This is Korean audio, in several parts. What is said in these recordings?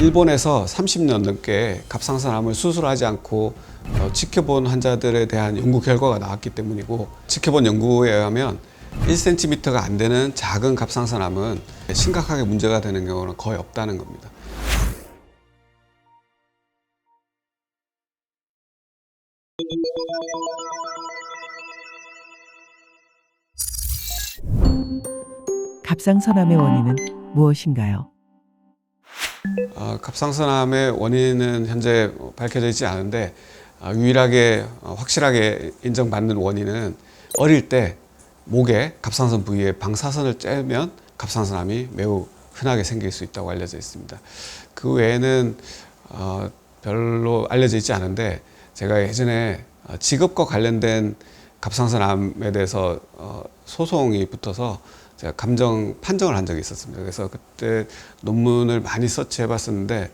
일본에서 30년 넘게 갑상선암을 수술하지 않고 지켜본 환자들에 대한 연구 결과가 나왔기 때문이고, 지켜본 연구에 의하면 1cm가 안 되는 작은 갑상선암은 심각하게 문제가 되는 경우는 거의 없다는 겁니다. 갑상선암의 원인은 무엇인가요? 갑상선암의 원인은 현재 밝혀져 있지 않은데, 유일하게 확실하게 인정받는 원인은 어릴 때 목에 갑상선 부위에 방사선을 쬐면 갑상선암이 매우 흔하게 생길 수 있다고 알려져 있습니다. 그 외에는 별로 알려져 있지 않은데, 제가 예전에 직업과 관련된 갑상선암에 대해서 소송이 붙어서 제가 감정 판정을 한 적이 있었습니다. 그래서 그때 논문을 많이 서치해 봤었는데,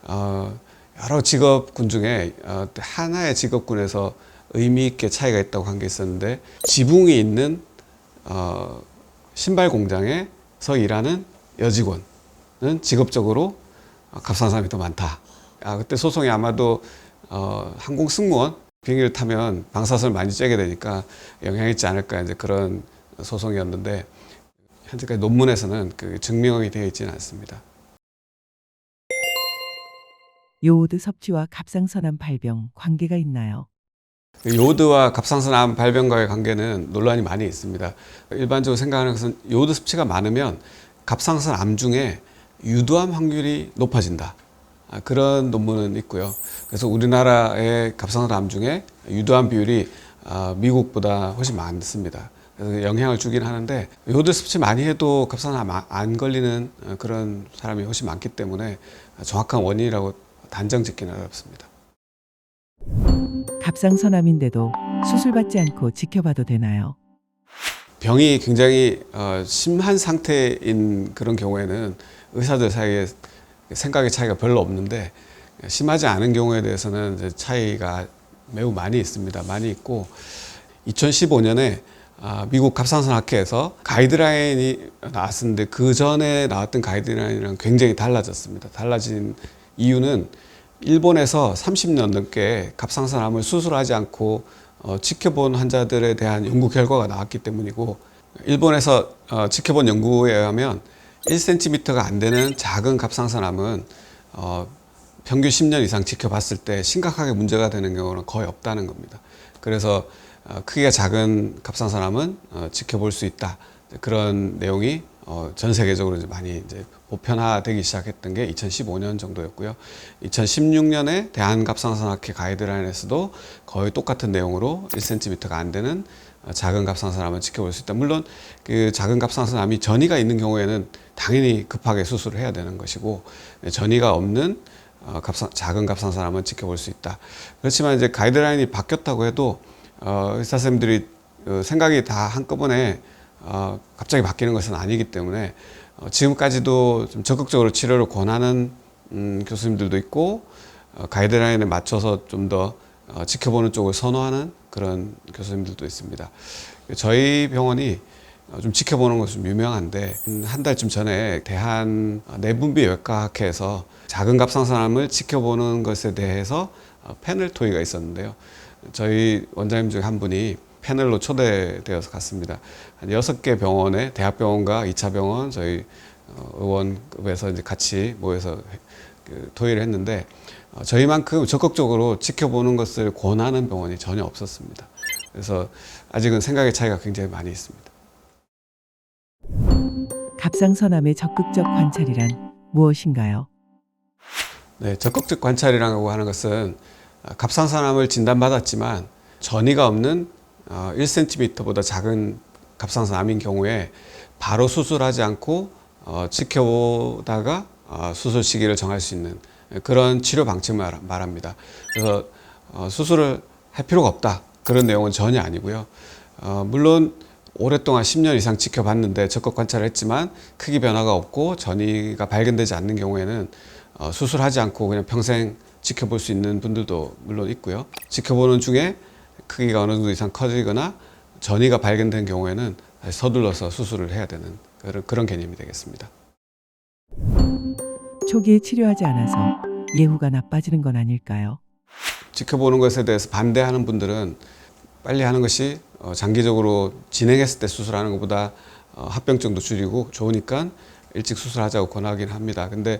여러 직업군 중에 하나의 직업군에서 의미 있게 차이가 있다고 한 게 있었는데, 지붕이 있는 신발 공장에서 일하는 여직원은 직업적으로 갑상선암이 더 많다. 그때 소송이 아마도 항공 승무원 비행기를 타면 방사선을 많이 쬐게 되니까 영향이 있지 않을까, 이제 그런 소송이었는데, 현재까지 논문에서는 그 증명이 되어 있지는 않습니다. 요오드 섭취와 갑상선암 발병 관계가 있나요? 요오드와 갑상선암 발병과의 관계는 논란이 많이 있습니다. 일반적으로 생각하는 것은 요오드 섭취가 많으면 갑상선암 중에 유두암 확률이 높아진다, 그런 논문은 있고요. 그래서 우리나라의 갑상선암 중에 유두암 비율이 미국보다 훨씬 많습니다. 그래서 영향을 주긴 하는데, 요오드 섭취 많이 해도 갑상선암 안 걸리는 그런 사람이 훨씬 많기 때문에 정확한 원인이라고 단정 짓기는 어렵습니다. 갑상선암인데도 수술받지 않고 지켜봐도 되나요? 병이 굉장히 심한 상태인 그런 경우에는 의사들 사이에 생각의 차이가 별로 없는데, 심하지 않은 경우에 대해서는 이제 차이가 매우 많이 있습니다. 많이 있고, 2015년에 미국 갑상선학회에서 가이드라인이 나왔었는데, 그 전에 나왔던 가이드라인이랑 굉장히 달라졌습니다. 달라진 이유는 일본에서 30년 넘게 갑상선암을 수술하지 않고 지켜본 환자들에 대한 연구 결과가 나왔기 때문이고, 일본에서 지켜본 연구에 의하면 1cm가 안 되는 작은 갑상선암은 평균 10년 이상 지켜봤을 때 심각하게 문제가 되는 경우는 거의 없다는 겁니다. 그래서 크기가 작은 갑상선암은 지켜볼 수 있다, 그런 내용이 전 세계적으로 이제 많이 이제 보편화되기 시작했던 게 2015년 정도였고요. 2016년에 대한갑상선학회 가이드라인에서도 거의 똑같은 내용으로 1cm가 안 되는 작은 갑상선암을 지켜볼 수 있다. 물론 그 작은 갑상선암이 전이가 있는 경우에는 당연히 급하게 수술을 해야 되는 것이고, 전이가 없는 작은 갑상선암은 지켜볼 수 있다. 그렇지만 이제 가이드라인이 바뀌었다고 해도 의사 선생님들이 생각이 다 한꺼번에 갑자기 바뀌는 것은 아니기 때문에 지금까지도 좀 적극적으로 치료를 권하는 교수님들도 있고, 가이드라인에 맞춰서 좀 더 지켜보는 쪽을 선호하는 그런 교수님들도 있습니다. 저희 병원이 좀 지켜보는 것은 유명한데, 한 달쯤 전에 대한 내분비외과학회에서 작은 갑상선암을 지켜보는 것에 대해서 패널 토의가 있었는데요. 저희 원장님 중에 한 분이 패널로 초대되어서 갔습니다. 한 6개 병원에, 대학병원과 2차 병원, 저희 의원급에서 이제 같이 모여서 토의를 했는데, 저희만큼 적극적으로 지켜보는 것을 권하는 병원이 전혀 없었습니다. 그래서 아직은 생각의 차이가 굉장히 많이 있습니다. 갑상선암의 적극적 관찰이란 무엇인가요? 네, 적극적 관찰이라고 하는 것은 갑상선암을 진단받았지만 전이가 없는 1cm보다 작은 갑상선암인 경우에 바로 수술하지 않고 지켜보다가 수술 시기를 정할 수 있는 그런 치료 방침을 말합니다. 그래서 수술을 할 필요가 없다, 그런 내용은 전혀 아니고요. 물론 오랫동안 10년 이상 지켜봤는데 적극 관찰을 했지만 크기 변화가 없고 전이가 발견되지 않는 경우에는 수술하지 않고 그냥 평생 지켜볼 수 있는 분들도 물론 있고요. 지켜보는 중에 크기가 어느 정도 이상 커지거나 전이가 발견된 경우에는 서둘러서 수술을 해야 되는 그런 개념이 되겠습니다. 초기에 치료하지 않아서 예후가 나빠지는 건 아닐까요? 지켜보는 것에 대해서 반대하는 분들은 빨리 하는 것이 장기적으로 진행했을 때 수술하는 것보다 합병증도 줄이고 좋으니까 일찍 수술하자고 권하긴 합니다. 근데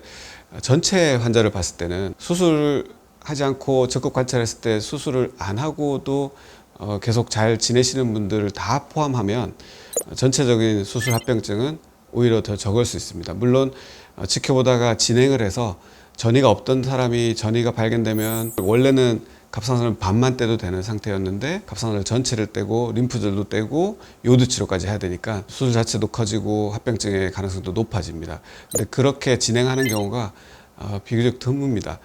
전체 환자를 봤을 때는 수술하지 않고 적극 관찰했을 때 수술을 안 하고도 계속 잘 지내시는 분들을 다 포함하면 전체적인 수술 합병증은 오히려 더 적을 수 있습니다. 물론 지켜보다가 진행을 해서 전이가 없던 사람이 전이가 발견되면 원래는 갑상선을 반만 떼도 되는 상태였는데 갑상선을 전체를 떼고 림프절도 떼고 요드 치료까지 해야 되니까 수술 자체도 커지고 합병증의 가능성도 높아집니다. 근데 그렇게 진행하는 경우가 비교적 드뭅니다.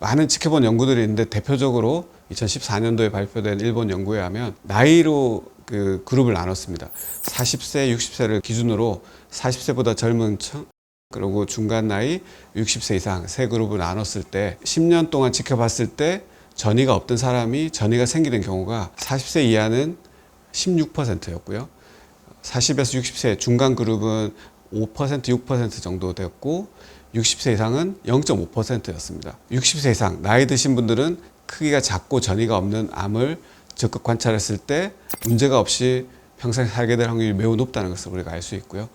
많은 지켜본 연구들이 있는데 대표적으로 2014년도에 발표된 일본 연구에 하면 나이로 그 그룹을 나눴습니다. 40세, 60세를 기준으로 40세보다 젊은 층 그리고 중간 나이 60세 이상 세 그룹을 나눴을 때 10년 동안 지켜봤을 때 전이가 없던 사람이 전이가 생기는 경우가 40세 이하는 16%였고요. 40에서 60세 중간 그룹은 5%, 6% 정도 되었고 60세 이상은 0.5%였습니다. 60세 이상 나이 드신 분들은 크기가 작고 전이가 없는 암을 적극 관찰했을 때 문제가 없이 평생 살게 될 확률이 매우 높다는 것을 우리가 알 수 있고요.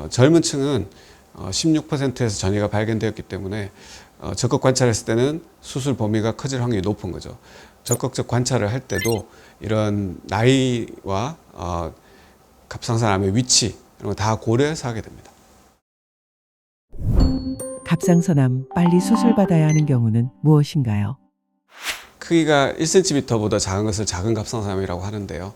젊은 층은 16%에서 전이가 발견되었기 때문에 적극 관찰했을 때는 수술 범위가 커질 확률이 높은 거죠. 적극적 관찰을 할 때도 이런 나이와 갑상선암의 위치 이런 거 다 고려해서 하게 됩니다. 갑상선암 빨리 수술받아야 하는 경우는 무엇인가요? 크기가 1cm보다 작은 것을 작은 갑상선암이라고 하는데요.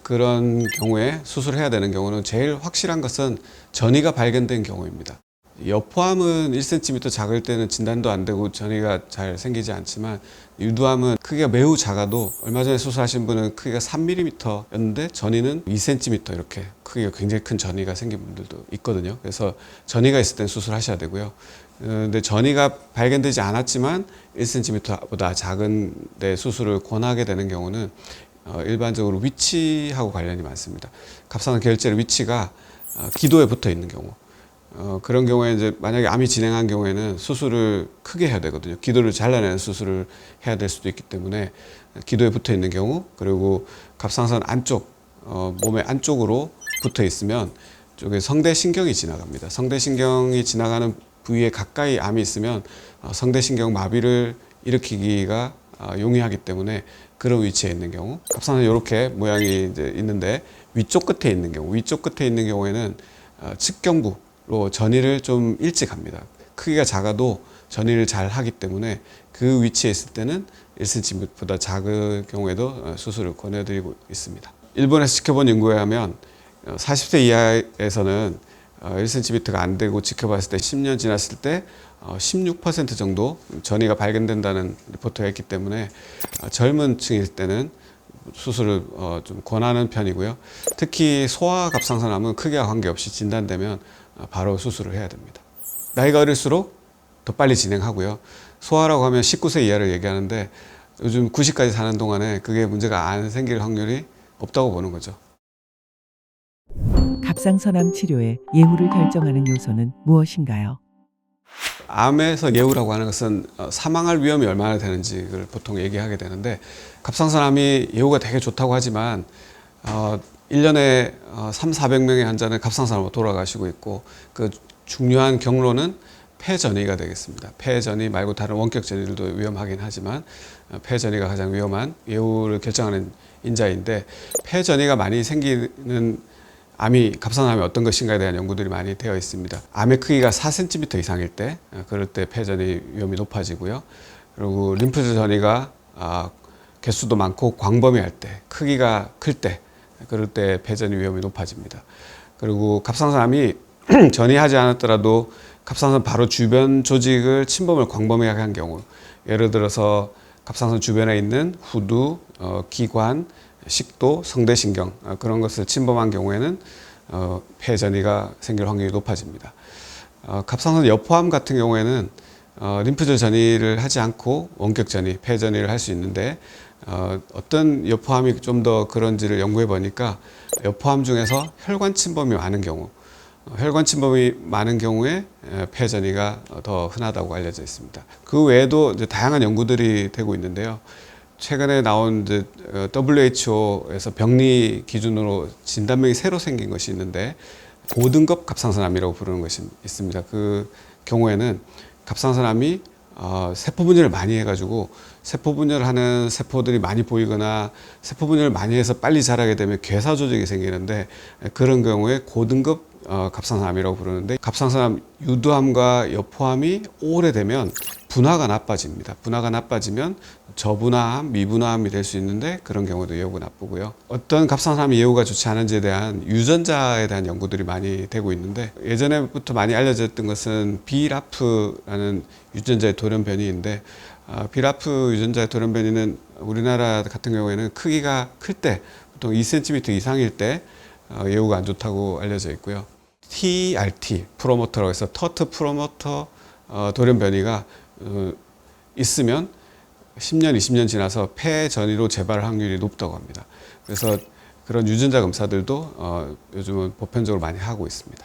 그런 경우에 수술해야 되는 경우는 제일 확실한 것은 전이가 발견된 경우입니다. 여포암은 1cm 작을 때는 진단도 안 되고 전이가 잘 생기지 않지만 유두암은 크기가 매우 작아도 얼마 전에 수술하신 분은 크기가 3mm였는데 전이는 2cm 이렇게 크기가 굉장히 큰 전이가 생긴 분들도 있거든요. 그래서 전이가 있을 땐 수술하셔야 되고요. 근데 전이가 발견되지 않았지만 1cm보다 작은 데 수술을 권하게 되는 경우는 일반적으로 위치하고 관련이 많습니다. 갑상선 결절의 위치가 기도에 붙어 있는 경우. 그런 경우에 이제 만약에 암이 진행한 경우에는 수술을 크게 해야 되거든요. 기도를 잘라내는 수술을 해야 될 수도 있기 때문에 기도에 붙어 있는 경우 그리고 갑상선 안쪽 몸의 안쪽으로 붙어 있으면 쪽에 성대신경이 지나갑니다. 성대신경이 지나가는 부위에 가까이 암이 있으면 성대신경 마비를 일으키기가 용이하기 때문에 그런 위치에 있는 경우 갑상선이 이렇게 모양이 이제 있는데 위쪽 끝에 있는 경우 위쪽 끝에 있는 경우에는 측경부로 전이를 좀 일찍 합니다. 크기가 작아도 전이를 잘 하기 때문에 그 위치에 있을 때는 1cm보다 작은 경우에도 수술을 권해드리고 있습니다. 일본에서 지켜본 연구에 하면 40세 이하에서는 1cm가 안 되고 지켜봤을 때 10년 지났을 때 16% 정도 전이가 발견된다는 리포트가 있기 때문에 젊은 층일 때는 수술을 좀 권하는 편이고요. 특히 소아 갑상선암은 크기와 관계없이 진단되면 바로 수술을 해야 됩니다. 나이가 어릴수록 더 빨리 진행하고요. 소아라고 하면 19세 이하를 얘기하는데 요즘 90까지 사는 동안에 그게 문제가 안 생길 확률이 없다고 보는 거죠. 갑상선암 치료의 예후를 결정하는 요소는 무엇인가요? 암에서 예후라고 하는 것은 사망할 위험이 얼마나 되는지를 보통 얘기하게 되는데 갑상선암이 예후가 되게 좋다고 하지만 1년에 300~400명의 환자는 갑상선암으로 돌아가시고 있고 그 중요한 경로는 폐전이가 되겠습니다. 폐전이 말고 다른 원격 전이들도 위험하긴 하지만 폐전이가 가장 위험한 예후를 결정하는 인자인데 폐전이가 많이 생기는 암이 갑상선암이 어떤 것인가에 대한 연구들이 많이 되어 있습니다. 암의 크기가 4cm 이상일 때 그럴 때 폐전이 위험이 높아지고요. 그리고 림프절 전이가 개수도 많고 광범위할 때 크기가 클 때 그럴 때 폐전이 위험이 높아집니다. 그리고 갑상선암이 전이하지 않았더라도 갑상선 바로 주변 조직을 침범을 광범위하게 한 경우 예를 들어서 갑상선 주변에 있는 후두, 기관, 식도, 성대신경 그런 것을 침범한 경우에는 폐전이가 생길 확률이 높아집니다. 갑상선 여포암 같은 경우에는 림프절 전이를 하지 않고 원격 전이, 폐전이를 할 수 있는데 어떤 여포암이 좀 더 그런지를 연구해 보니까 여포암 중에서 혈관 침범이 많은 경우 혈관 침범이 많은 경우에 폐전이가 더 흔하다고 알려져 있습니다. 그 외에도 이제 다양한 연구들이 되고 있는데요. 최근에 나온 이제 WHO에서 병리 기준으로 진단명이 새로 생긴 것이 있는데 고등급 갑상선암이라고 부르는 것이 있습니다. 그 경우에는 갑상선암이 세포 분열을 많이 해가지고 세포 분열하는 세포들이 많이 보이거나 세포 분열을 많이 해서 빨리 자라게 되면 괴사 조직이 생기는데 그런 경우에 고등급 갑상선암이라고 부르는데 갑상선암 유두암과 여포암이 오래되면 분화가 나빠집니다. 분화가 나빠지면 저분화암, 미분화암이 될 수 있는데 그런 경우도 예후가 나쁘고요. 어떤 갑상선암이 예후가 좋지 않은지에 대한 유전자에 대한 연구들이 많이 되고 있는데 예전에부터 많이 알려졌던 것은 비라프라는 유전자의 돌연변이인데 비라프 유전자의 돌연변이는 우리나라 같은 경우에는 크기가 클 때 보통 2cm 이상일 때 예후가 안 좋다고 알려져 있고요. TRT 프로모터라고 해서 터트 프로모터 돌연변이가 있으면 10년, 20년 지나서 폐전이로 재발 확률이 높다고 합니다. 그래서 그런 유전자 검사들도 요즘은 보편적으로 많이 하고 있습니다.